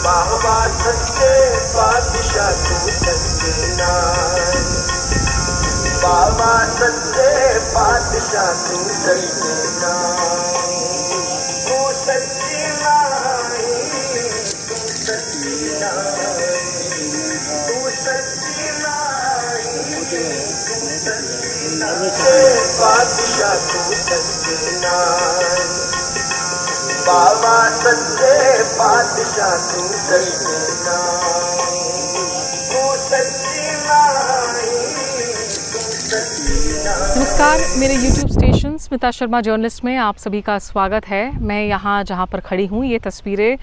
बाबा सच्चे पातशाह तू सच्ची नाई, बाबा सच्चे पातशाह तू सच्ची नाई, तू सच्ची नाई, तू सच्ची नाई, तू सच्ची नाई, तू सच्ची नाई, पातशाह तू सच्ची नाई, बाबा सच्चे पातशाह तू सच्ची नाई, तू सच्ची नाई, तू सच्ची नाई। नमस्कार, मेरे YouTube station Smita Sharma journalist में आप सभी का स्वागत है। मैं यहाँ जहाँ पर खड़ी हूँ, ये तस्वीरें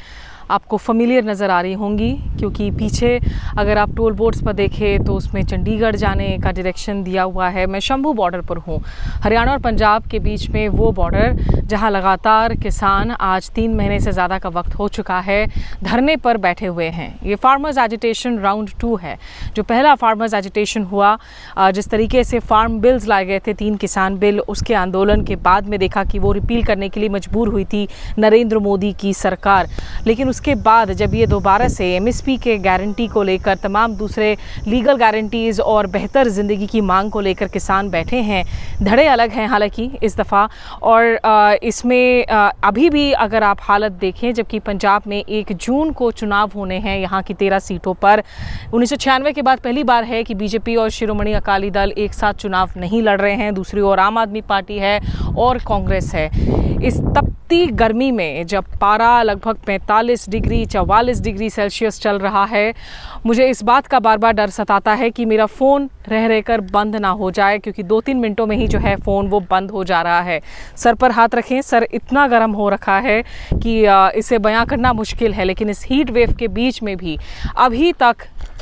आपको फेमिलियर नज़र आ रही होंगी क्योंकि पीछे अगर आप टोल बोर्ड्स पर देखें तो उसमें चंडीगढ़ जाने का डायरेक्शन दिया हुआ है। मैं शंभू बॉर्डर पर हूँ, हरियाणा और पंजाब के बीच में वो बॉर्डर जहाँ लगातार किसान आज 3 महीने से ज़्यादा का वक्त हो चुका है धरने पर बैठे हुए हैं। ये फार्मर्स एजिटेशन राउंड 2 है। जो पहला फार्मर्स एजिटेशन हुआ, जिस तरीके से फार्म बिल्स लाए गए थे 3 किसान बिल, उसके आंदोलन के बाद में देखा कि वो रिपील करने के लिए मजबूर हुई थी नरेंद्र मोदी की सरकार। लेकिन उसके बाद जब ये दोबारा से एमएसपी के गारंटी को लेकर, तमाम दूसरे लीगल गारंटीज़ और बेहतर ज़िंदगी की मांग को लेकर किसान बैठे हैं, धड़े अलग हैं हालांकि इस दफ़ा। और इसमें अभी भी अगर आप हालत देखें, जबकि पंजाब में 1 जून को चुनाव होने हैं यहाँ की 13 सीटों पर। 1996 के बाद पहली बार है कि बीजेपी और शिरोमणि अकाली दल एक साथ चुनाव नहीं लड़ रहे हैं। दूसरी ओर आम आदमी पार्टी है और कांग्रेस है। इस तपती गर्मी में जब पारा लगभग 45 डिग्री 44 डिग्री सेल्सियस चल रहा है, मुझे इस बात का बार बार डर सताता है कि मेरा फ़ोन रह रहकर बंद ना हो जाए, क्योंकि 2-3 मिनटों में ही जो है फ़ोन वो बंद हो जा रहा है। सर पर हाथ रखें, सर इतना गर्म हो रखा है कि इसे बयां करना मुश्किल है। लेकिन इस हीट वेव के बीच में भी अभी तक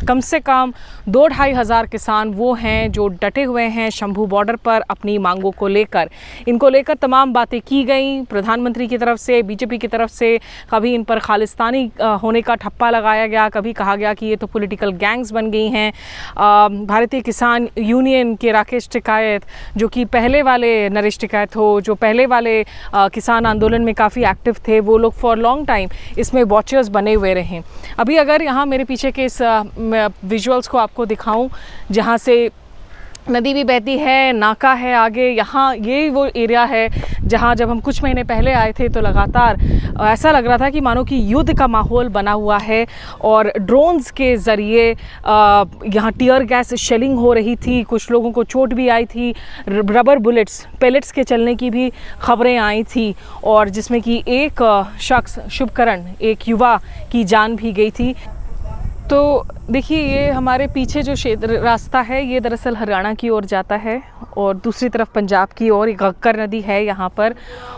कम से कम 2-2.5 हज़ार किसान वो हैं जो डटे हुए हैं शंभू बॉर्डर पर अपनी मांगों को लेकर। इनको लेकर तमाम बातें की गई प्रधानमंत्री की तरफ से, बीजेपी की तरफ से। कभी इन पर खालिस्तानी होने का ठप्पा लगाया गया, कभी कहा गया कि ये तो पॉलिटिकल गैंग्स बन गई हैं। भारतीय किसान यूनियन के राकेश टिकैत, जो कि पहले वाले नरेश टिकैत हो, जो पहले वाले किसान आंदोलन में काफ़ी एक्टिव थे, वो लोग फॉर लॉन्ग टाइम इसमें वॉचर्स बने हुए रहे। अभी अगर यहाँ मेरे पीछे के इस विजुअल्स को आपको दिखाऊं, जहाँ से नदी भी बहती है, नाका है आगे, यहाँ ये वो एरिया है जहाँ जब हम कुछ महीने पहले आए थे तो लगातार ऐसा लग रहा था कि मानो कि युद्ध का माहौल बना हुआ है। और ड्रोन्स के ज़रिए यहाँ टियर गैस शेलिंग हो रही थी, कुछ लोगों को चोट भी आई थी, रबर बुलेट्स पेलेट्स के चलने की भी खबरें आई थी, और जिसमें कि एक शख्स शुभकरण, एक युवा की जान भी गई थी। तो देखिए, ये हमारे पीछे जो रास्ता है ये दरअसल हरियाणा की ओर जाता है और दूसरी तरफ पंजाब की ओर घग्गर नदी है यहाँ पर।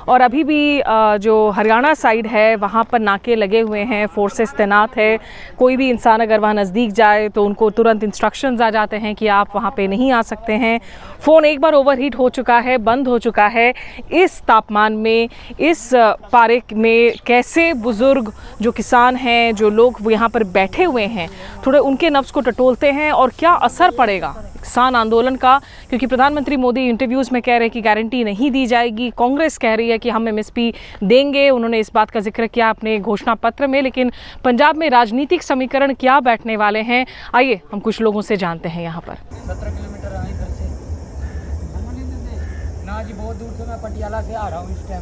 और अभी भी जो हरियाणा साइड है वहाँ पर नाके लगे हुए हैं, फोर्सेस तैनात है। कोई भी इंसान अगर वहाँ नज़दीक जाए तो उनको तुरंत इंस्ट्रक्शंस आ जाते हैं कि आप वहाँ पे नहीं आ सकते हैं। फ़ोन एक बार ओवरहीट हो चुका है, बंद हो चुका है। इस तापमान में, इस पारे में कैसे बुज़ुर्ग जो किसान हैं, जो लोग यहाँ पर बैठे हुए हैं, थोड़े उनके नफ्स को टटोलते हैं और क्या असर पड़ेगा किसान आंदोलन का। क्योंकि प्रधानमंत्री मोदी इंटरव्यूज़ में कह रहे हैं कि गारंटी नहीं दी जाएगी, कांग्रेस कह रही है कि हम एमएसपी देंगे। उन्होंने इस बात का जिक्र किया अपने घोषणा पत्र में। लेकिन पंजाब में राजनीतिक समीकरण क्या बैठने वाले हैं, आइए हम कुछ लोगों से जानते हैं। यहाँ पर 17 किलोमीटर है इधर से ना जी, बहुत दूर से मैं पटियाला से आ रहा हूँ इस टाइम।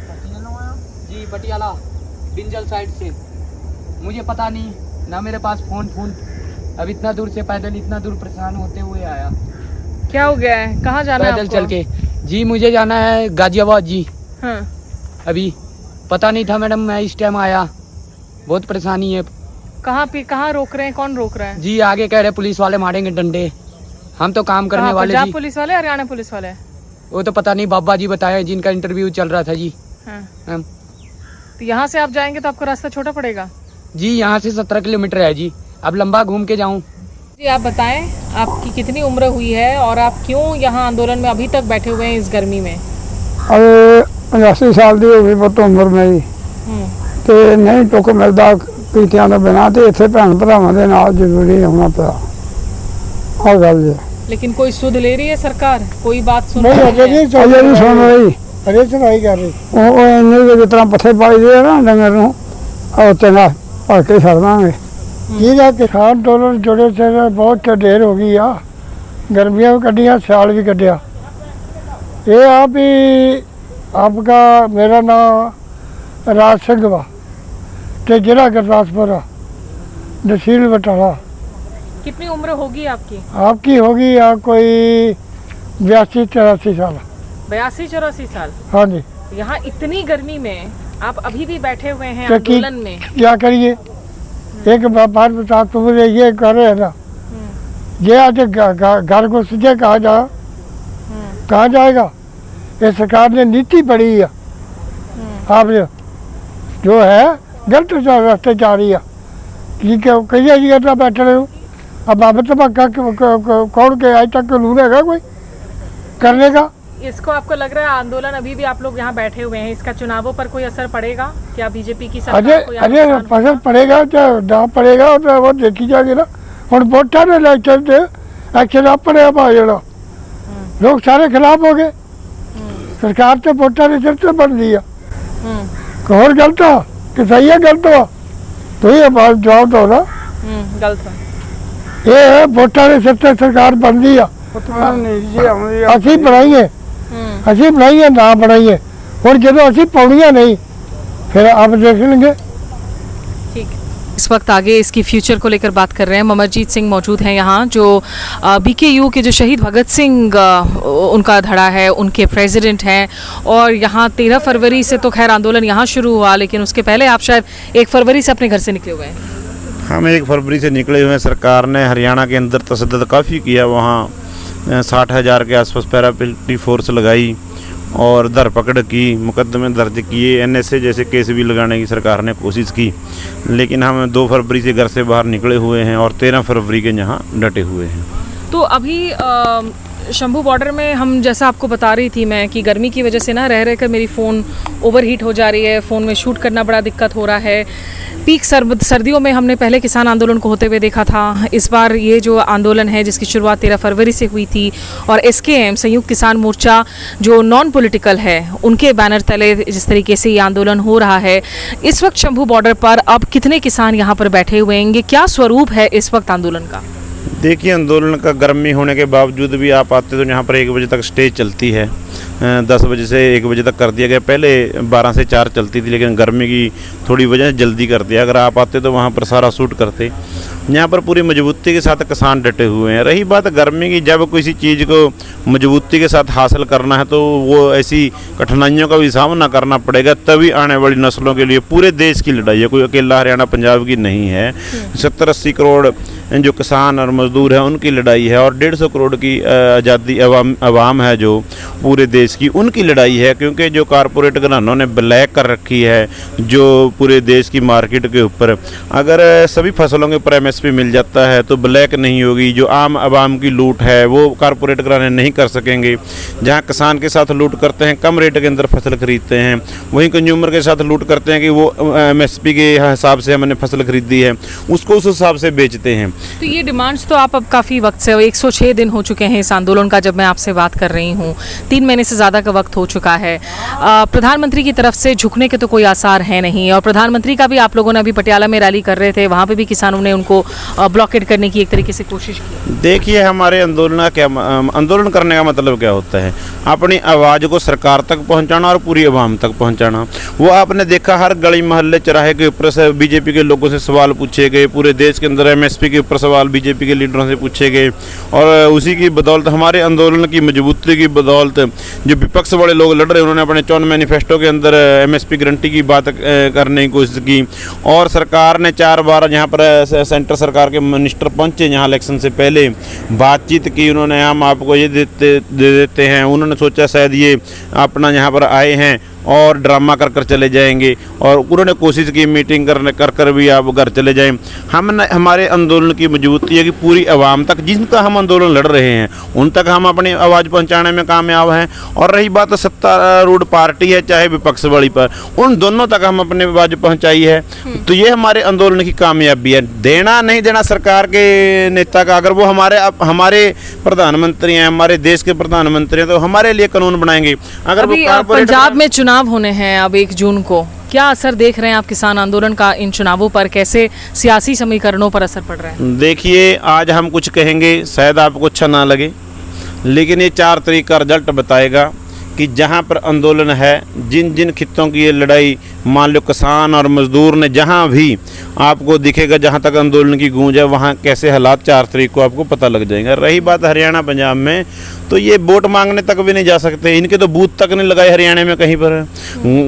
पटियाला जी, पटियाला बिंजल साइड से। मुझे पता नहीं ना, मेरे पास फोन अब इतना दूर से पैदल, इतना दूर परेशान होते हुए आया। क्या हो गया है, कहाँ जाना है पैदल आपको? चल के जी, मुझे जाना है गाजियाबाद जी। हाँ। अभी पता नहीं था मैडम, मैं इस टाइम आया, बहुत परेशानी है। कहाँ रोक रहे हैं, कौन रोक रहा है? जी आगे कह रहे पुलिस वाले मारेंगे डंडे। हम तो काम करने वाले पंजाब जी। पुलिस वाले, हरियाणा पुलिस वाले? वो तो पता नहीं, बाबा जी बताए जिनका इंटरव्यू चल रहा था जी। हाँ। तो यहाँ से आप जाएंगे तो आपको रास्ता छोटा पड़ेगा जी। यहाँ से 17 किलोमीटर है जी, अब लंबा घूम के जाऊँ जी। आप बताएं, आपकी कितनी उम्र हुई है और आप क्यों यहाँ आंदोलन में अभी तक बैठे हुए हैं इस गर्मी में? अरे 85 साल की होगी पुत उम्र मेरी, तो नहीं टुक मिलता पीतियां तो बिना, तो इतने भैन भरावां दे नाल जरूरी होना पिया। आ गल जी, लेकिन कोई सुध ले रही है सरकार? कोई बात सुन नहीं रही है? अजे नहीं सुन रही। अरे चढ़ाई कर रही जिस तरह पत्थे पाई दे ना डंगर नूं, चंगा ਭਰ ਕੇ ਛੱਡ ਦਾਂਗੇ। ਜਿਹਦਾ ਕਿਸਾਨ ਅੰਦੋਲਨ ਜੁੜੇ ਸੇ ਬਹੁਤ ਢੇਰ ਹੋ ਗਈ ਆ, ਗਰਮੀਆਂ ਵੀ ਕੱਢੀਆਂ, ਸਿਆਲ ਵੀ ਕੱਢਿਆ। ਇਹ ਆ ਵੀ आपका मेरा नाम राज सिंह वा ते जिला गुरदासपुर आ, तहसील बटाला। कितनी उम्र होगी आपकी? आपकी होगी या कोई 82-84 साल। 82-84 साल? हाँ जी। यहाँ इतनी गर्मी में आप अभी भी बैठे हुए हैं तो आंदोलन में? क्या करिए, एक बात बता, तुम ये कर रहे हैं ना, ये आज घर को सीधे कहाँ जाएगा? ये सरकार ने नीति पड़ी है, आप जो है गलत रास्ते जा रही है। ठीक है, कई जगह बैठे रहे हो, अब बाबत कौन के आज तक कानून है कोई करने का? इसको आपको लग रहा है आंदोलन अभी भी आप लोग यहाँ बैठे हुए हैं, इसका चुनावों पर कोई असर पड़ेगा क्या? बीजेपी की सरकार को अरे असर पड़ेगा चाहे ना पड़ेगा तो वो देखी जाएगी ना। हम वोटा ने एक्शन अपने आप आ जाना, लोग सारे खिलाफ हो गए। सरकार तो वोटा ने सिर से बन दिया, कौन गलत हो कि सही है? गलत हो तो ये बात जवाब दो ना। गलत है ये वोटा ने सिर से सरकार बन दिया, असी बनाइए, असी बनाइए ना बनाइए, और जो असी पाउनिया नहीं फिर आप देख लेंगे। ठीक है, इस वक्त आगे इसकी फ्यूचर को लेकर बात कर रहे हैं। अमरजीत सिंह मौजूद हैं यहाँ, जो BKU के जो शहीद भगत सिंह उनका धड़ा है, उनके प्रेसिडेंट हैं। और यहाँ 13 फरवरी से तो खैर आंदोलन यहाँ शुरू हुआ, लेकिन उसके पहले आप शायद 1 फरवरी से अपने घर से निकले हुए हैं। हम 1 फरवरी से निकले हुए हैं। सरकार ने हरियाणा के अंदर तशद्दुद काफ़ी किया, वहाँ 60,000 के आसपास पैरामिलिट्री फोर्स लगाई और धरपकड़ की, मुकदमे दर्ज किए, NSA जैसे केस भी लगाने की सरकार ने कोशिश की। लेकिन हम 2 फरवरी से घर से बाहर निकले हुए हैं और 13 फरवरी के यहाँ डटे हुए हैं। तो अभी शंभू बॉर्डर में हम, जैसा आपको बता रही थी मैं, कि गर्मी की वजह से ना रह कर मेरी फ़ोन ओवरहीट हो जा रही है, फ़ोन में शूट करना बड़ा दिक्कत हो रहा है। पीक सर्दियों में हमने पहले किसान आंदोलन को होते हुए देखा था। इस बार ये जो आंदोलन है जिसकी शुरुआत 13 फरवरी से हुई थी, और SKM संयुक्त किसान मोर्चा जो नॉन पॉलिटिकल है, उनके बैनर तले जिस तरीके से ये आंदोलन हो रहा है, इस वक्त शंभू बॉर्डर पर अब कितने किसान यहाँ पर बैठे हुए हैं? क्या स्वरूप है इस वक्त आंदोलन का? देखिए, आंदोलन का गर्मी होने के बावजूद भी आप आते तो यहाँ पर 1 बजे तक स्टेज चलती है, 10 बजे से 1 बजे तक कर दिया गया। पहले 12 से 4 चलती थी, लेकिन गर्मी की थोड़ी वजह से जल्दी कर दिया। अगर आप आते तो वहाँ पर सारा शूट करते। यहाँ पर पूरी मजबूती के साथ किसान डटे हुए हैं। रही बात गर्मी की, जब किसी चीज़ को मजबूती के साथ हासिल करना है तो वो ऐसी कठिनाइयों का भी सामना करना पड़ेगा, तभी आने वाली नस्लों के लिए। पूरे देश की लड़ाई है, कोई अकेला हरियाणा पंजाब की नहीं है। 70-80 करोड़ जो किसान और मजदूर हैं उनकी लड़ाई है, और 150 करोड़ की आज़ादी अवाम है जो पूरे देश की, उनकी लड़ाई है। क्योंकि जो कारपोरेट घरानों ने ब्लैक कर रखी है जो पूरे देश की मार्केट के ऊपर, अगर सभी फसलों के ऊपर MSP मिल जाता है तो ब्लैक नहीं होगी। जो आम आवाम की लूट है वो कारपोरेट घराने नहीं कर सकेंगे। जहाँ किसान के साथ लूट करते हैं, कम रेट के अंदर फसल खरीदते हैं, वहीं कंज्यूमर के साथ लूट करते हैं कि वो MSP के हिसाब से हमने फसल खरीदी है, उसको उस हिसाब से बेचते हैं। तो ये डिमांड्स तो आप अब काफ़ी वक्त से, 106 दिन हो चुके हैं इस आंदोलन का जब मैं आपसे बात कर रही हूँ, 3 महीने से ज़्यादा का वक्त हो चुका है। प्रधानमंत्री की तरफ से झुकने के तो कोई आसार है नहीं, और प्रधानमंत्री का भी आप लोगों ने अभी पटियाला में रैली कर रहे थे, वहाँ पे भी किसानों ने उनको ब्लॉकेट करने की एक तरीके से कोशिश की। देखिए, हमारे आंदोलन करने का मतलब क्या होता है? अपनी आवाज़ को सरकार तक पहुँचाना और पूरी आवाम तक पहुँचाना। वो आपने देखा, हर गली मोहल्ले चौराहे के ऊपर से बीजेपी के लोगों से सवाल पूछे गए, पूरे देश के अंदर MSP के ऊपर सवाल बीजेपी के लीडरों से पूछे गए, और उसी की बदौलत, हमारे आंदोलन की मजबूती की बदौलत, जो विपक्ष वाले लोग लड़ रहे उन्होंने अपने चौन मैनिफेस्टो के अंदर MSP गारंटी की बात करने की कोशिश की। और सरकार ने 4 बार यहाँ पर सेंटर सरकार के मिनिस्टर पहुँचे यहाँ इलेक्शन से पहले, बातचीत की उन्होंने, हम आपको ये दे देते हैं। उन्होंने सोचा शायद ये अपना यहाँ पर आए हैं और ड्रामा कर चले जाएंगे, और उन्होंने कोशिश की मीटिंग कर भी आप घर चले जाएं। हमारे आंदोलन की मजबूती है कि पूरी आवाम तक, जिनका हम आंदोलन लड़ रहे हैं, उन तक हम अपनी आवाज़ पहुंचाने में कामयाब हैं। और रही बात सत्तारूढ़ पार्टी है चाहे विपक्ष वाली पर, उन दोनों तक हम अपनी आवाज़ पहुंचाई है। तो ये हमारे आंदोलन की कामयाबी है। देना नहीं देना सरकार के नेता का, अगर वो हमारे प्रधानमंत्री हैं, हमारे देश के प्रधानमंत्री हैं, तो हमारे लिए कानून बनाएंगे। अगर वो पंजाब में चुनाव होने हैं अब 1 जून को, क्या असर देख रहे हैं आप किसान आंदोलन का इन चुनावों पर, कैसे सियासी समीकरणों पर असर पड़ रहा है? देखिए, आज हम कुछ कहेंगे शायद आपको अच्छा ना लगे, लेकिन ये 4 तारीख का रिजल्ट बताएगा कि जहाँ पर आंदोलन है, जिन जिन खित्तों की ये लड़ाई, मान लो किसान और मजदूर ने, जहाँ भी आपको दिखेगा, जहाँ तक आंदोलन की गूंज है, वहाँ कैसे हालात 4 तारीख को आपको पता लग जाएगा। रही बात हरियाणा पंजाब में, तो ये वोट मांगने तक भी नहीं जा सकते, इनके तो बूथ तक नहीं लगाए हरियाणा में कहीं पर।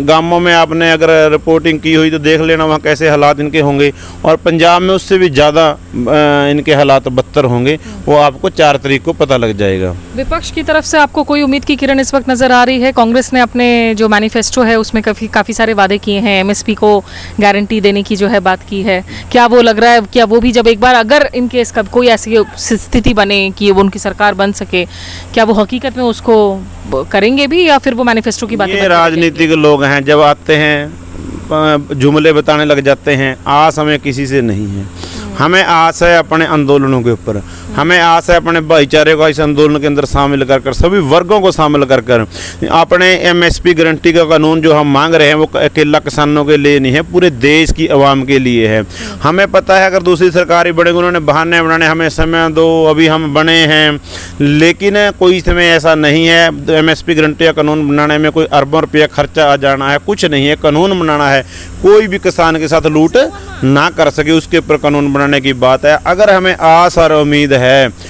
गाँवों में आपने अगर रिपोर्टिंग की हुई तो देख लेना वहाँ कैसे हालात इनके होंगे, और पंजाब में उससे भी ज़्यादा इनके हालात बदतर होंगे, वो आपको 4 तारीख को पता लग जाएगा। विपक्ष की तरफ से आपको कोई उम्मीद की किरण इस वक्त नजर आ रही है? कांग्रेस ने अपने जो मैनिफेस्टो है उसमें काफ़ी सारे वादे किए हैं, एमएसपी को गारंटी देने की जो है बात की है। क्या वो लग रहा है, क्या वो भी जब एक बार अगर इनके इसका कोई ऐसी स्थिति बने कि वो उनकी सरकार बन सके, क्या वो हकीकत में उसको करेंगे भी, या फिर वो मैनिफेस्टो की बातें? ये राजनीतिक लोग हैं, जब आते हैं जुमले बताने लग जाते हैं। आस हमें किसी से नहीं है, हमें आस है अपने आंदोलनों के ऊपर, हमें आस है अपने भाईचारे को इस आंदोलन के अंदर शामिल कर सभी वर्गों को शामिल कर अपने एमएसपी गारंटी का कानून जो हम मांग रहे हैं वो अकेला किसानों के लिए नहीं है, पूरे देश की आवाम के लिए है। हमें पता है अगर दूसरी सरकार ही बढ़ेगी, उन्होंने बहाने बनाने, हमें समय दो, अभी हम बने हैं, लेकिन कोई समय ऐसा नहीं है। एमएसपी गारंटी का कानून बनाने में कोई अरबों रुपया खर्चा आ जाना है, कुछ नहीं है। कानून बनाना है, कोई भी किसान के साथ लूट ना कर सके, उसके ऊपर कानून बनाने की बात है। अगर हमें आस और उम्मीद है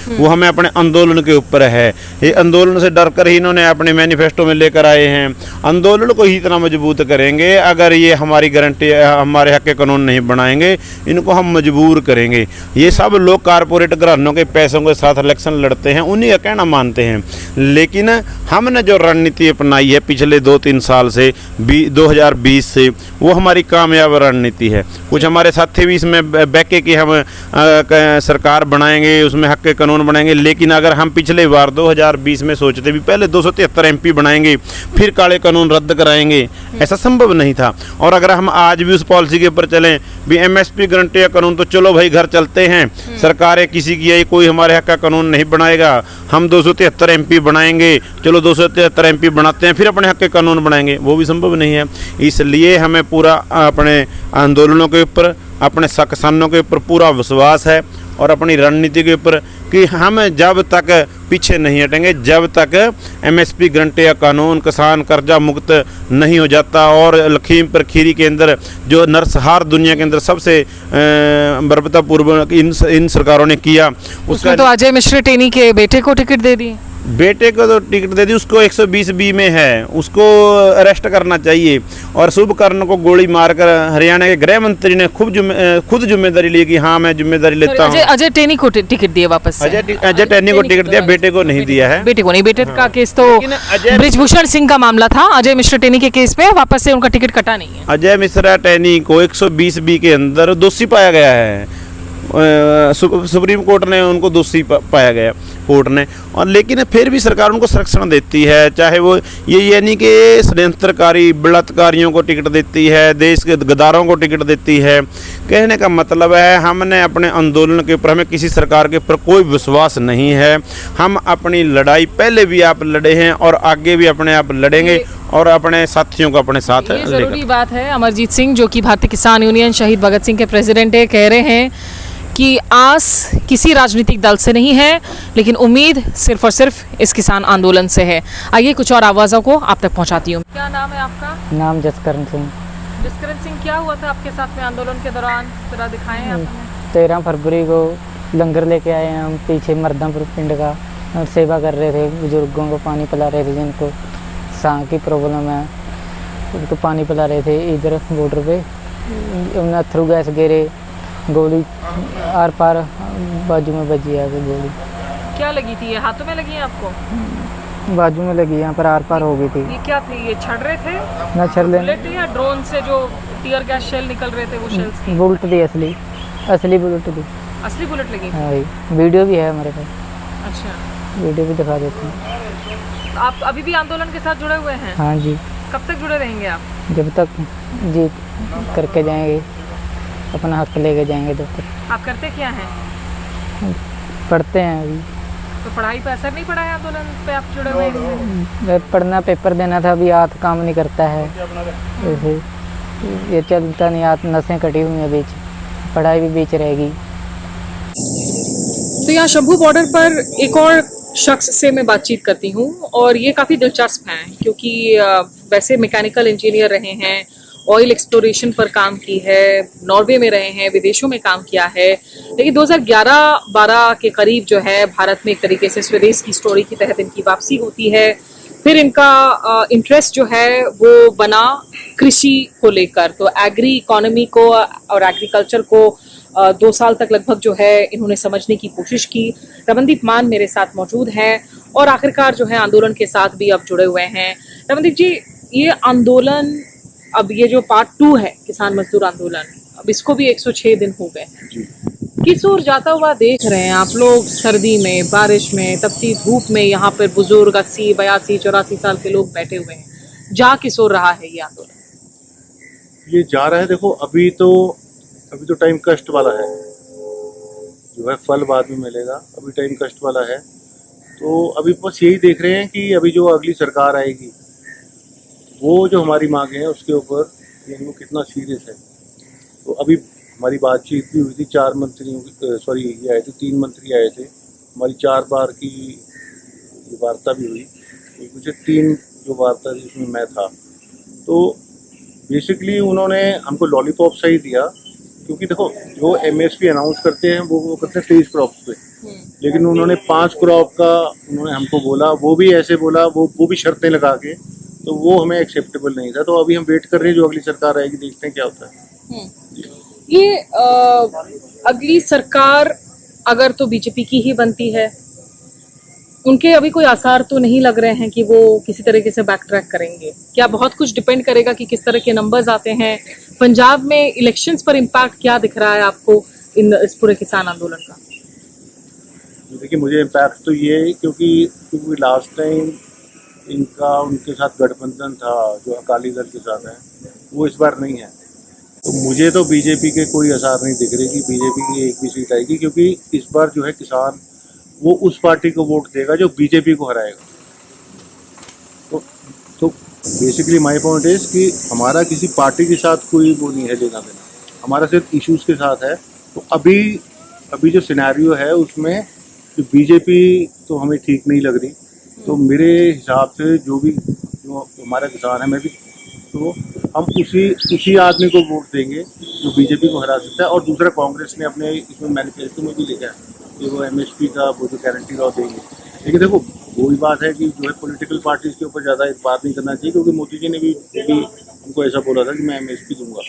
वो हमें अपने आंदोलन के ऊपर है। ये आंदोलन से डर कर ही इन्होंने अपने मैनिफेस्टो में लेकर आए हैं। आंदोलन को ही इतना मजबूत करेंगे, अगर ये हमारी गारंटी, हमारे हक के कानून नहीं बनाएंगे, इनको हम मजबूर करेंगे। ये सब लोग कारपोरेट घरानों के पैसों के साथ इलेक्शन लड़ते हैं, उन्हीं का कहना मानते हैं। लेकिन हमने जो रणनीति अपनाई है पिछले 2-3 साल से, 2020 से, वो हमारी कामयाब रणनीति है। कुछ हमारे साथी भी इसमें बैके कि हम सरकार बनाएंगे, उसमें हक के कानून बनाएंगे, लेकिन अगर हम पिछले बार 2020 में सोचते भी पहले 273 एमपी बनाएंगे, फिर काले कानून रद्द कराएंगे, ऐसा संभव नहीं था। और अगर हम आज भी उस पॉलिसी के ऊपर चलें भी एमएसपी गारंटी का कानून, तो चलो भाई घर चलते हैं, सरकारें किसी की आई, कोई हमारे हक का कानून नहीं बनाएगा, हम 273 एमपी बनाएंगे, चलो 273 एमपी बनाते हैं, फिर अपने हक के कानून बनाएंगे, वो भी संभव नहीं है। इसलिए हमें पूरा अपने आंदोलनों के ऊपर, अपने किसानों के ऊपर पूरा विश्वास है, और अपनी रणनीति के ऊपर कि हम जब तक पीछे नहीं हटेंगे, जब तक एमएसपी गारंटी का कानून, किसान कर्जा मुक्त नहीं हो जाता। और लखीमपुर खीरी के अंदर जो नरसंहार दुनिया के अंदर सबसे बर्बरतापूर्वक इन सरकारों ने किया, उसका तो अजय मिश्र टेनी के बेटे को टिकट दे दी, बेटे को तो टिकट दे दी, उसको 120B में है, उसको अरेस्ट करना चाहिए। और शुभकर्ण को गोली मारकर हरियाणा के गृह मंत्री ने खुद जिम्मेदारी ली कि हाँ मैं जिम्मेदारी लेता हूँ। अजय टेनी को टिकट दिया वापस? अजय टेनी को टिकट दिया, बेटे को नहीं दिया है। बेटे को नहीं, बेटे का केस तो बृजभूषण सिंह का मामला था। अजय मिश्र टेनी के केस में वापस से उनका टिकट कटा नहीं है। अजय मिश्रा टेनी को 120B के अंदर दोषी पाया गया है, सुप्रीम कोर्ट ने उनको दोषी पाया गया, कोर्ट ने। और लेकिन फिर भी सरकार उनको संरक्षण देती है, चाहे वो ये यानी कि षड्यंत्रकारी बलात्कारियों को टिकट देती है, देश के गद्दारों को टिकट देती है। कहने का मतलब है हमने अपने आंदोलन के ऊपर, हमें किसी सरकार के ऊपर कोई विश्वास नहीं है। हम अपनी लड़ाई पहले भी आप लड़े हैं और आगे भी अपने आप लड़ेंगे, और अपने साथियों को अपने साथ ये जरूरी बात है। अमरजीत सिंह जो कि भारतीय किसान यूनियन शहीद भगत सिंह के प्रेसिडेंट है, कह रहे हैं कि आस किसी राजनीतिक दल से नहीं है, लेकिन उम्मीद सिर्फ और सिर्फ इस किसान आंदोलन से है। आइए कुछ और आवाज़ों को आप तक पहुंचाती हूँ। क्या नाम है आपका? नाम जसकरण सिंह। जसकरण सिंह, क्या हुआ था आपके साथ में आंदोलन के दौरान, जरा दिखाएं आप हमें। 13 फरवरी को लंगर लेके आए हैं हम, पीछे मर्दापुर पिंड का, और सेवा कर रहे थे, बुजुर्गों को पानी पिला रहे थे, जिनको सांस की प्रॉब्लम है उनको पानी पिला रहे थे। इधर बॉर्डर पे थ्रू गैस गिरे, गोली आर पार बाजू में बजी है गोली। क्या लगी थी? ये हाथों में लगी है आपको? बाजू में लगी, यहाँ पर आर पार हो गई थी। ये क्या थे? ये छड़ रहे थे ना छड़ले, बुलेट या ड्रोन से जो टीयर गैस शेल निकल रहे थे वो शेल्स थी? बुलेट थी, असली बुलेट थी। असली बुलेट लगी? हाँ, वीडियो भी है हमारे पास। अच्छा, वीडियो भी दिखा देते हैं। आप अभी भी आंदोलन के साथ जुड़े हुए हैं? हाँ जी। कब तक जुड़े रहेंगे आप? जब तक जीत करके जाएंगे, अपना हक लेके जाएंगे जब तक। आप करते क्या हैं? पढ़ते हैं अभी। तो पढ़ाई पे असर नहीं पड़ा है आंदोलन पे आप जुड़े हुए हैं? पढ़ना, पेपर देना था, अभी हाथ काम नहीं करता है। जैसे ये चलता नहीं, आप नसें कटी हुई हैं बीच, पढ़ाई भी बीच रहेगी। तो यहाँ शंभू बॉर्डर पर एक और शख्स से मैं बातचीत करती हूँ और ये काफ़ी दिलचस्प हैं क्योंकि वैसे मैकेनिकल इंजीनियर रहे हैं, ऑयल एक्सप्लोरेशन पर काम की है, नॉर्वे में रहे हैं, विदेशों में काम किया है, लेकिन 2011-12 के करीब जो है भारत में एक तरीके से स्वदेश की स्टोरी के तहत इनकी वापसी होती है। फिर इनका इंटरेस्ट जो है वो बना कृषि को लेकर, तो एग्री इकोनॉमी को और एग्रीकल्चर को 2 साल तक लगभग जो है इन्होंने समझने की कोशिश की। रमनदीप मान मेरे साथ मौजूद हैं और आखिरकार जो है आंदोलन के साथ भी अब जुड़े हुए हैं। रमनदीप जी, ये आंदोलन, अब ये जो पार्ट 2 है किसान मजदूर आंदोलन, अब इसको भी 106 दिन हो गए हैं। किस ओर जाता हुआ देख रहे हैं आप लोग? सर्दी में, बारिश में, तपती धूप में यहाँ पर बुजुर्ग 80, 82, 84 साल के लोग बैठे हुए हैं, जा किस ओर रहा है ये आंदोलन? ये जा रहा है, देखो अभी तो टाइम कष्ट वाला है, जो है फल बाद में मिलेगा, अभी टाइम कष्ट वाला है। तो अभी बस यही देख रहे हैं कि अभी जो अगली सरकार आएगी वो जो हमारी मांगे हैं उसके ऊपर वो कितना सीरियस है। तो अभी हमारी बातचीत भी हुई थी, 4 मंत्रियों की, ये आए थे, 3 मंत्री आए थे, हमारी 4 बार की वार्ता भी हुई, मुझे 3 जो वार्ता थी उसमें मैं था। तो बेसिकली उन्होंने हमको लॉलीपॉप सही दिया, क्योंकि देखो जो एमएसपी अनाउंस करते हैं वो करते हैं 23 क्रॉप्स पे, लेकिन उन्होंने 5 क्रॉप का उन्होंने हमको बोला, वो भी ऐसे बोला, वो भी शर्तें लगा के, तो वो हमें एक्सेप्टेबल नहीं था। तो अभी हम वेट कर रहे हैं जो अगली सरकार आएगी, देखते हैं क्या होता है। ये अगली सरकार अगर तो बीजेपी की ही बनती है, उनके अभी कोई आसार तो नहीं लग रहे हैं कि वो किसी तरीके से बैक ट्रैक करेंगे। क्या बहुत कुछ डिपेंड करेगा कि किस तरह के नंबर्स आते हैं? पंजाब में इलेक्शंस पर इम्पैक्ट क्या दिख रहा है आपको इस पूरे किसान आंदोलन का? देखिए मुझे इम्पैक्ट तो ये है क्योंकि लास्ट टाइम इनका उनके साथ गठबंधन था जो अकाली दल के साथ है, वो इस बार नहीं है। तो मुझे तो बीजेपी के कोई असर नहीं दिख रही कि बीजेपी की एक भी सीट आएगी, क्योंकि इस बार जो है किसान वो उस पार्टी को वोट देगा जो बीजेपी को हराएगा। तो बेसिकली माय पॉइंट इज कि हमारा किसी पार्टी के साथ कोई वो नहीं है लेना देना, हमारा सिर्फ इश्यूज के साथ है। तो अभी जो सिनेरियो है उसमें बीजेपी तो हमें ठीक नहीं लग रही। तो मेरे हिसाब से जो हमारा किसान है, मैं भी, तो हम उसी आदमी को वोट देंगे जो बीजेपी को हरा सकता है। और दूसरा, कांग्रेस ने अपने इसमें मैनिफेस्टो में भी लिखा है कि वो एमएसपी का वो जो गारंटी लॉ देंगे। लेकिन देखो वही बात है कि जो है पॉलिटिकल पार्टीज के ऊपर ज़्यादा बात नहीं करना चाहिए, क्योंकि मोदी जी ने भी हमको ऐसा बोला था कि मैं एमएसपी दूंगा,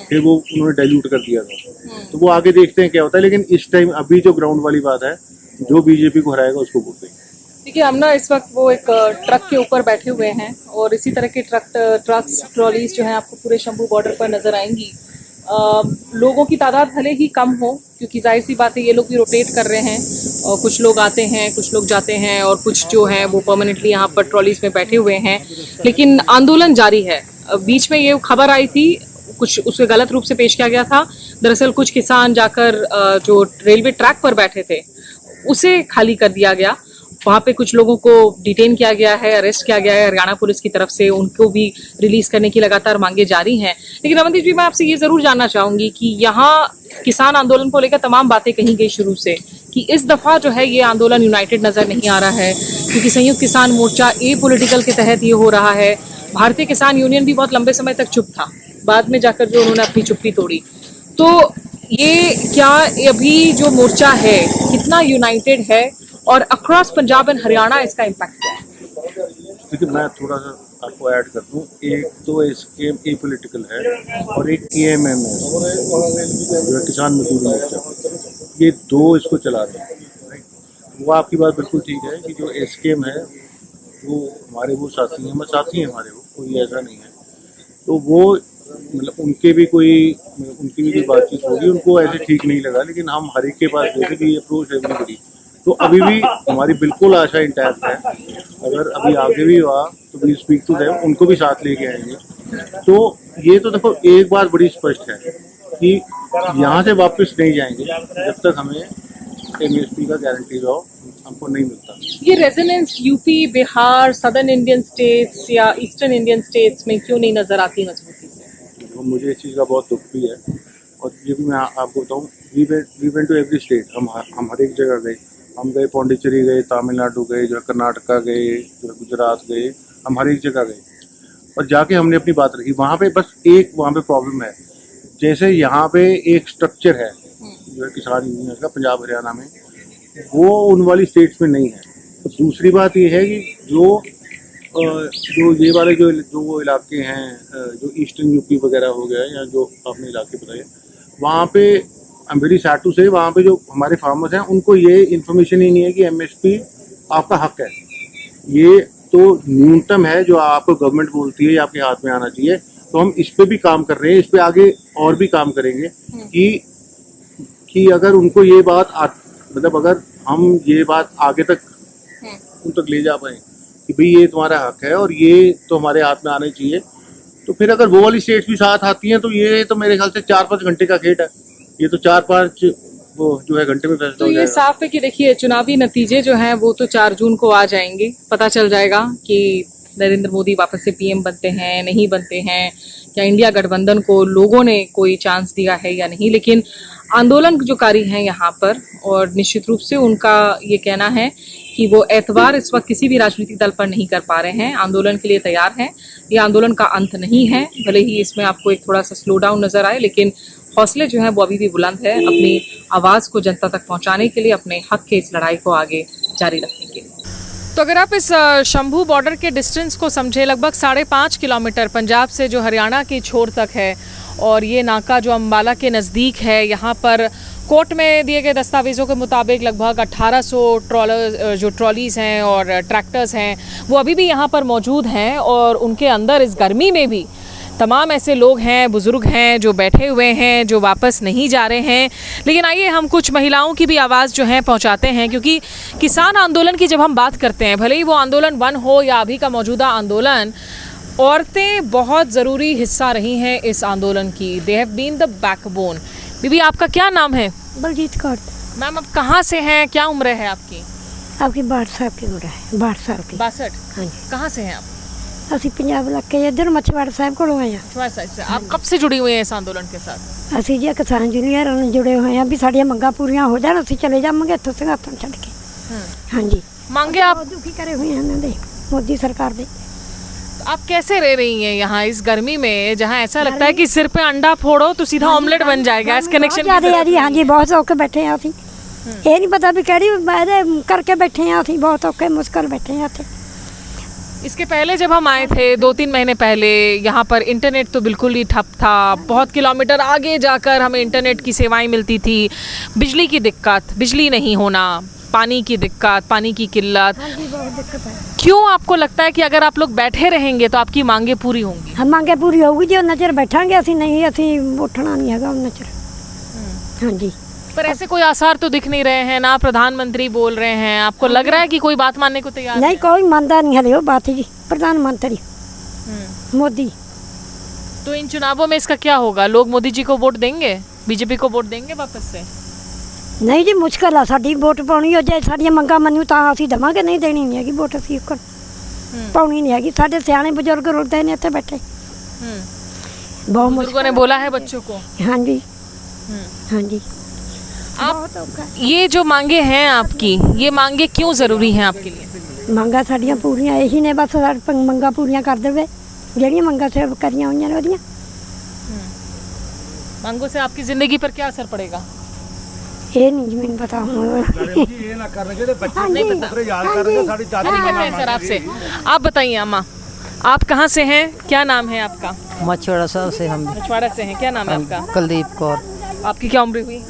फिर वो उन्होंने डाइल्यूट कर दिया था। तो वो आगे देखते हैं क्या होता है। लेकिन इस टाइम अभी जो ग्राउंड वाली बात है, जो बीजेपी को हराएगा उसको वोट देंगे। देखिए, हम ना इस वक्त वो एक ट्रक के ऊपर बैठे हुए हैं और इसी तरह के ट्रक्स ट्रॉलीज जो हैं आपको पूरे शंभू बॉर्डर पर नजर आएंगी। लोगों की तादाद भले ही कम हो, क्योंकि जाहिर सी बात है ये लोग भी रोटेट कर रहे हैं और कुछ लोग आते हैं, कुछ लोग जाते हैं और कुछ जो हैं वो परमानेंटली यहाँ पर ट्रॉलीज में बैठे हुए हैं, लेकिन आंदोलन जारी है। बीच में ये खबर आई थी, कुछ उसे गलत रूप से पेश किया गया था। दरअसल कुछ किसान जाकर जो रेलवे ट्रैक पर बैठे थे उसे खाली कर दिया गया, वहाँ पे कुछ लोगों को डिटेन किया गया है, अरेस्ट किया गया है हरियाणा पुलिस की तरफ से, उनको भी रिलीज करने की लगातार मांगे जारी हैं। लेकिन रमनदीप जी, मैं आपसे ये जरूर जानना चाहूंगी कि यहाँ किसान आंदोलन को लेकर तमाम बातें कही गई शुरू से कि इस दफा जो है ये आंदोलन यूनाइटेड नजर नहीं आ रहा है, क्योंकि संयुक्त किसान मोर्चा ए पॉलिटिकल के तहत ये हो रहा है। भारतीय किसान यूनियन भी बहुत लंबे समय तक चुप था, बाद में जाकर जो उन्होंने अपनी चुप्पी तोड़ी। तो ये क्या अभी जो मोर्चा है कितना यूनाइटेड है और अक्रॉस पंजाब एंड हरियाणा इसका इम्पैक्ट क्या है? देखिए मैं थोड़ा सा आपको ऐड कर दूं, एक तो एसकेएम ए पॉलिटिकल है और एक केएमएम है जो है किसान मजदूर मोर्चा, ये 2 इसको चला रहे हैं। वो आपकी बात बिल्कुल ठीक है कि जो एसकेएम है वो हमारे वो साथी हैं, हमारे वो कोई ऐसा नहीं है। तो वो मतलब उनकी भी कोई बातचीत होगी, उनको ऐसे ठीक नहीं लगा। लेकिन हम हर एक के पास देखे कि ये अप्रोच एवरीबडी, तो अभी भी हमारी बिल्कुल आशा इंटैक्ट है। अगर अभी आगे भी हुआ तो वी स्पीक टू देम, उनको भी साथ लेके आएंगे। तो ये तो देखो एक बात बड़ी स्पष्ट है कि यहाँ से वापस नहीं जाएंगे जब तक हमें एमएसपी का गारंटी लॉ हमको नहीं मिलता। ये resonance UP, Bihar, southern Indian states या ईस्टर्न इंडियन स्टेट्स में क्यों नहीं नजर आती मजबूती से? तो मुझे इस चीज़ का बहुत दुख भी है। और ये भी मैं आपको बताऊँ, we went to every state, हम हर एक जगह गए। हम गए पौंडीचेरी गए, तमिलनाडु गए, जो है कर्नाटका गए, जो है गुजरात गए, हम हर एक जगह गए और जाके हमने अपनी बात रखी। वहाँ पे बस एक वहाँ पे प्रॉब्लम है, जैसे यहाँ पे एक स्ट्रक्चर है जो है किसान यूनियन का पंजाब हरियाणा में, वो उन वाली स्टेट्स में नहीं है। तो दूसरी बात ये है कि जो ये वाले जो वो इलाके हैं, जो ईस्टर्न यूपी वगैरह हो गया या जो आपने इलाके बताए, वहाँ पे I am very sad to say, वहाँ पे जो हमारे फार्मर्स हैं उनको ये इन्फॉर्मेशन ही नहीं है कि एमएसपी आपका हक है। ये तो न्यूनतम है जो आपको गवर्नमेंट बोलती है, ये आपके हाथ में आना चाहिए। तो हम इस पे भी काम कर रहे हैं, इस पे आगे और भी काम करेंगे कि अगर उनको ये बात मतलब अगर हम ये बात आगे तक उन तक ले जा पाए कि भाई ये तुम्हारा हक है और ये तो हमारे हाथ में आना चाहिए, तो फिर अगर वो वाली स्टेट्स भी साथ आती हैं तो ये तो मेरे ख्याल से 4-5 घंटे का खेल है। ये तो 4-5 वो जो है घंटे में फैसला तो हो ये जाएगा। साफ है कि देखिए चुनावी नतीजे जो हैं वो तो 4 जून को आ जाएंगे, पता चल जाएगा कि नरेंद्र मोदी वापस से पीएम बनते हैं नहीं बनते हैं, या इंडिया गठबंधन को लोगों ने कोई चांस दिया है या नहीं। लेकिन आंदोलन जो कारी हैं यहाँ पर, और निश्चित रूप से उनका ये कहना है कि वो एतबार इस वक्त किसी भी राजनीतिक दल पर नहीं कर पा रहे हैं, आंदोलन के लिए तैयार हैं। ये आंदोलन का अंत नहीं है, भले ही इसमें आपको एक थोड़ा सा स्लो डाउन नजर आए, लेकिन हौसले जो हैं वो अभी भी बुलंद है अपनी आवाज़ को जनता तक पहुंचाने के लिए, अपने हक के इस लड़ाई को आगे जारी रखने के लिए। तो अगर आप इस शंभू बॉर्डर के डिस्टेंस को समझे, लगभग 5.5 किलोमीटर पंजाब से जो हरियाणा की छोर तक है, और ये नाका जो अम्बाला के नज़दीक है, यहाँ पर कोर्ट में दिए गए दस्तावेज़ों के मुताबिक लगभग 1800 जो ट्रॉलीज़ हैं और ट्रैक्टर्स हैं वो अभी भी यहाँ पर मौजूद हैं, और उनके अंदर इस गर्मी में भी तमाम ऐसे लोग हैं, बुज़ुर्ग हैं जो बैठे हुए हैं, जो वापस नहीं जा रहे हैं। लेकिन आइए हम कुछ महिलाओं की भी आवाज़ जो है पहुंचाते हैं, क्योंकि किसान आंदोलन की जब हम बात करते हैं, भले ही वो आंदोलन 1 हो या अभी का मौजूदा आंदोलन, औरतें बहुत ज़रूरी हिस्सा रही हैं इस आंदोलन की। They have been the backbone. बीबी, आपका क्या नाम है? बलजीत कौर। मैम, आप कहाँ से हैं, क्या उम्र है आपकी? आपकी 62 साल की उम्र है। 62 साल की। 62। हाँ जी। कहाँ से हैं आप? ਅਸੀਂ ਪੰਜਾਬ ਇਲਾਕੇ ਇੱਧਰ ਮੱਛਵਾੜਾ ਸਾਹਿਬ ਕੋਲੋਂ ਆਏ ਆ। आप कब से जुड़ी हुई हैं इस आंदोलन के साथ? ਅਸੀਂ ਜੀ ਕਿਸਾਨ ਯੂਨੀਅਨ ਨਾਲ ਜੁੜੇ ਹੋਏ ਆ ਵੀ ਸਾਡੀਆਂ ਮੰਗਾਂ ਪੂਰੀਆਂ ਹੋ ਜਾਣ, ਅਸੀਂ ਚਲੇ ਜਾਵਾਂਗੇ ਇੱਥੋਂ ਸਿੰਘਾਸਣ ਛੱਡ ਕੇ। ਹਾਂਜੀ। मांगे आप? ਬਹੁਤ ਦੁਖੀ ਕਰੇ ਹੋਏ ਆ ਇਹਨਾਂ ਦੇ ਮੋਦੀ ਸਰਕਾਰ ਦੇ। आप कैसे रह रही हैं यहाँ इस गर्मी में, जहाँ ऐसा लगता है कि सिर पे अंडा फोड़ो तो सीधा ऑमलेट बन जाएगा? गैस कनेक्शन ਜ਼ਿਆਦਾ ਆ ਜੀ। ਹਾਂਜੀ, बहुत ਔਖੇ ਬੈਠੇ ਆ ਅਸੀਂ। ਇਹ ਨਹੀਂ ਪਤਾ ਵੀ ਕਿਹੜੀ ਇਹਦੇ ਕਰਕੇ ਬੈਠੇ ਆ ਅਸੀਂ, बहुत ਔਖੇ ਮੁਸ਼ਕਲ ਬੈਠੇ ਆ ਇੱਥੇ। इसके पहले जब हम आए थे 2-3 महीने पहले, यहाँ पर इंटरनेट तो बिल्कुल ही ठप था। बहुत किलोमीटर आगे जाकर हमें इंटरनेट की सेवाएं मिलती थी। बिजली की दिक्कत, बिजली नहीं होना, पानी की दिक्कत, पानी की किल्लत। हाँ जी, बहुत दिक्कत है। क्यों आपको लगता है कि अगर आप लोग बैठे रहेंगे तो आपकी मांगे पूरी होंगी? हम मांगे पूरी होगी जो नज़र बैठांगे, असी नहीं, असी उठना नहीं है नज़र। हाँ जी। पर ऐसे कोई आसार तो दिख नहीं रहे हैं ना, प्रधानमंत्री बोल रहे हैं। आपको लग रहा है कि कोई बात मानने को तैयार नहीं? कोई मानता नहीं है वो बात जी। प्रधानमंत्री मोदी। तो इन चुनावों में इसका क्या होगा? लोग मोदी जी को वोट देंगे, बीजेपी को वोट देंगे वापस से? नहीं जी, मुश्किल है साड़ी वोट पानी हो जाए, साड़ियाँ मंगा मनु तो असी देवांगे, नहीं देनी नहीं हैगी वोट। असी पानी नहीं हैगी। साढ़े सियाने बुजुर्ग रुलते हैं इतने बैठे, बहुत बुजुर्गों ने बोला है बच्चों को। हाँ जी, हाँ जी। आप ये जो मांगे हैं आपकी, ये मांगे क्यों ज़रूरी हैं आपके लिए? ਮੰਗਾਂ ਸਾਡੀਆਂ ਪੂਰੀਆਂ ਇਹੀ ਨੇ, ਬਸ ਸਾਡੀ ਮੰਗਾਂ ਪੂਰੀਆਂ ਕਰ ਦੇਵੇ ਜਿਹੜੀਆਂ ਮੰਗਾਂ ਸਿਰ ਕਰੀਆਂ ਹੋਈਆਂ ਨੇ ਉਹਦੀਆਂ। मांगों से आपकी ज़िंदगी पर क्या असर पड़ेगा? ਇਹ ਨਹੀਂ ਜੀ ਮੈਨੂੰ पता ਹੁਣ। सर आपसे आप बताइए अम्मा, आप कहाँ से हैं, क्या नाम है आपका? मछुआरा साहब से हम मछुआरा से हैं। क्या नाम है आपका? कुलदीप कौर। आपकी क्या उम्र हुई?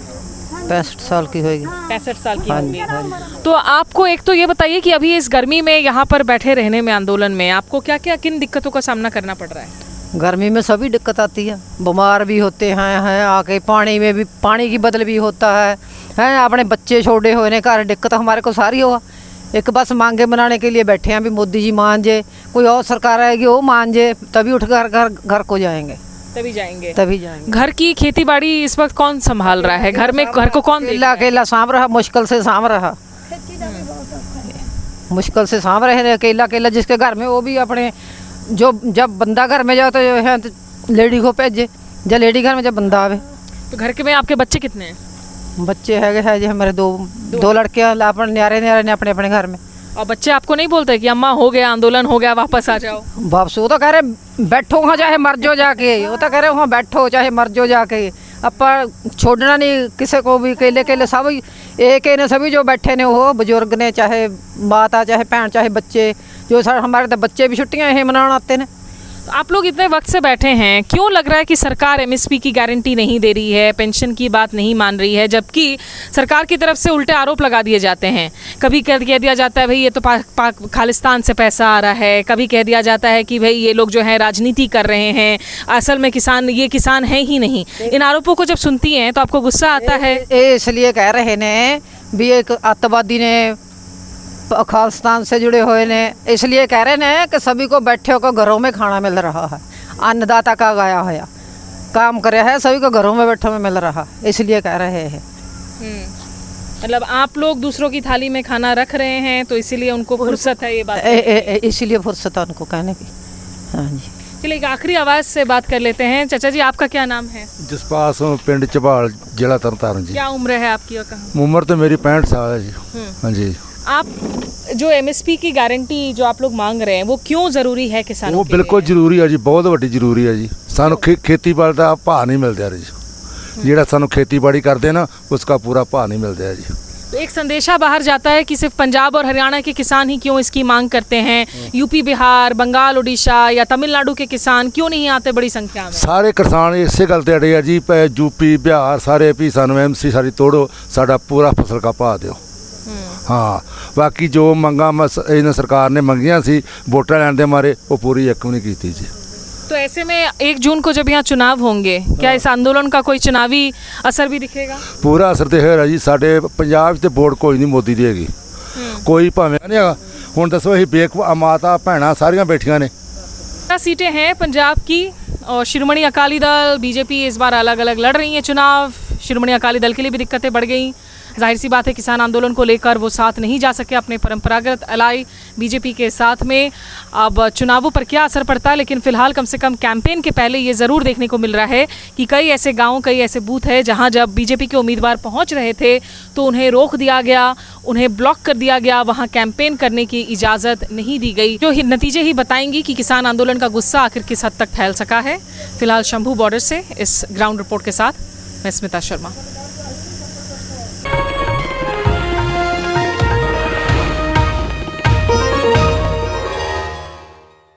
65 साल की होगी। 65 साल की हाँ होगी। जी, हाँ जी। तो आपको एक तो ये बताइए कि अभी इस गर्मी में यहाँ पर बैठे रहने में, आंदोलन में, आपको क्या क्या किन दिक्कतों का सामना करना पड़ रहा है? गर्मी में सभी दिक्कत आती है, बीमार भी होते हैं आके, पानी में भी पानी की बदल भी होता है अपने बच्चे छोड़े हुए ने घर, दिक्कत हमारे को सारी होगा। एक बस मांगे बनाने के लिए बैठे हैं भी मोदी जी मान जे, कोई और सरकार आएगी वो मान जे, तभी उठ घर को जाएंगे, तभी जाएंगे। घर की खेती बाड़ी इस वक्त कौन संभाल रहा है? घर में घर को कौन अकेला सांभ रहा, मुश्किल से सांभ रहा, मुश्किल से सांभ रहे अकेला जिसके घर में, वो भी अपने जो जब बंदा घर में जाओ तो जो है लेडी को भेजे, जब लेडी घर में जब बंदा आवे। तो घर के में आपके बच्चे कितने हैं? बच्चे है जी हमारे दो लड़के अपने न्यारे ने अपने अपने घर में। और बच्चे आपको नहीं बोलते कि अम्मा हो गया, आंदोलन हो गया, वापस आ जाओ? वापस वो तो कह रहे बैठो वहाँ चाहे मर जाओ जाके, वो तो कह रहे वहाँ बैठो चाहे मर जाओ जाके, अपन छोड़ना नहीं किसी को भी, केले केले सब एक ने सभी जो बैठे ने वो बुजुर्ग ने, चाहे माता चाहे भैन चाहे बच्चे, जो सर हमारे तो बच्चे भी छुट्टियाँ हैं मनाने आते हैं। तो आप लोग इतने वक्त से बैठे हैं, क्यों लग रहा है कि सरकार एमएसपी की गारंटी नहीं दे रही है, पेंशन की बात नहीं मान रही है, जबकि सरकार की तरफ से उल्टे आरोप लगा दिए जाते हैं? कभी कह दिया जाता है भाई ये तो पाक खालिस्तान से पैसा आ रहा है, कभी कह दिया जाता है कि भाई ये लोग जो है राजनीति कर रहे हैं, असल में ये किसान है ही नहीं। इन आरोपों को जब सुनती हैं तो आपको गुस्सा आता है? इसलिए कह रहे ने भी एक अत्यावादी ने खालिस्तान से जुड़े हुए ने, इसलिए कह रहे हैं कि सभी को बैठे होकर घरों में खाना मिल रहा है, अन्नदाता का गाया होया काम करे है, सभी को घरों में बैठे में मिल रहा, इसलिए कह रहे हैं। मतलब आप लोग दूसरों की थाली में खाना रख रहे हैं तो इसीलिए उनको फुर्सत है ये बात? इसीलिए फुर्सत है उनको कहने की। हाँ जी, चलिए एक आखिरी आवाज़ से बात कर लेते हैं। चाचा जी आपका क्या नाम है? जसपाल सिंह, पिंड चबाल, जिला तरनताਰਨ जी। क्या उम्र है आपकी और कहाँ? उम्र तो मेरी 65 साल है जी। हाँ जी। आप जो एमएसपी की गारंटी जो आप लोग मांग रहे हैं वो क्यों ज़रूरी है किसानों वो के लिए? बिल्कुल ਜ਼ਰੂਰੀ है जी, बहुत ਵੱਡੀ ਜ਼ਰੂਰੀ है जी। सानू खेतीबाड़ी ਦਾ ਭਾਅ नहीं मिलता जी, ਜਿਹੜਾ सानू खेतीबाड़ी करते ना उसका पूरा भाव नहीं मिलता जी। तो एक संदेशा बाहर जाता है कि सिर्फ पंजाब और हरियाणा के किसान ही क्यों इसकी मांग करते हैं, यूपी, बिहार, बंगाल, उड़ीसा या तमिलनाडु के किसान क्यों नहीं आते बड़ी संख्या में? सारे किसान इसे गल ते अड़े जी, यूपी बिहार सारे भी सानू एमसी सारी तोड़ो, साडा पूरा फसल का भाव दो। हाँ, बाकी जो मंगा इन सरकार ने मंगियां सी वोटां लैण दे मारे वो पूरी एक भी नहीं की जी। तो ऐसे में 1 जून को जब यहाँ चुनाव होंगे, क्या इस आंदोलन का कोई चुनावी असर भी दिखेगा? पूरा असर तो है जी। साडे पंजाब से वोट कोई नहीं मोदी दी हैगी, कोई भावें नहीं है। हुण दसो असीं बेवकूफ माता भैणां सारियां बैठियां ने। सीटें हैं पंजाब की और शिरोमणि अकाली दल, बीजेपी इस बार अलग अलग लड़ रही हैं चुनाव। शिरोमणि अकाली दल के लिए भी दिक्कतें बढ़ गई। जाहिर सी बात है किसान आंदोलन को लेकर वो साथ नहीं जा सके अपने परंपरागत अलाई बीजेपी के साथ में। अब चुनावों पर क्या असर पड़ता है, लेकिन फ़िलहाल कम से कम कैंपेन के पहले ये ज़रूर देखने को मिल रहा है कि कई ऐसे गांव, कई ऐसे बूथ है जहां जब बीजेपी के उम्मीदवार पहुंच रहे थे तो उन्हें रोक दिया गया, उन्हें ब्लॉक कर दिया गया, वहाँ कैंपेन करने की इजाज़त नहीं दी गई। जो नतीजे ही बताएंगी कि किसान आंदोलन का गुस्सा आखिर किस हद तक फैल सका है। फिलहाल शंभू बॉर्डर से इस ग्राउंड रिपोर्ट के साथ मैं स्मिता शर्मा।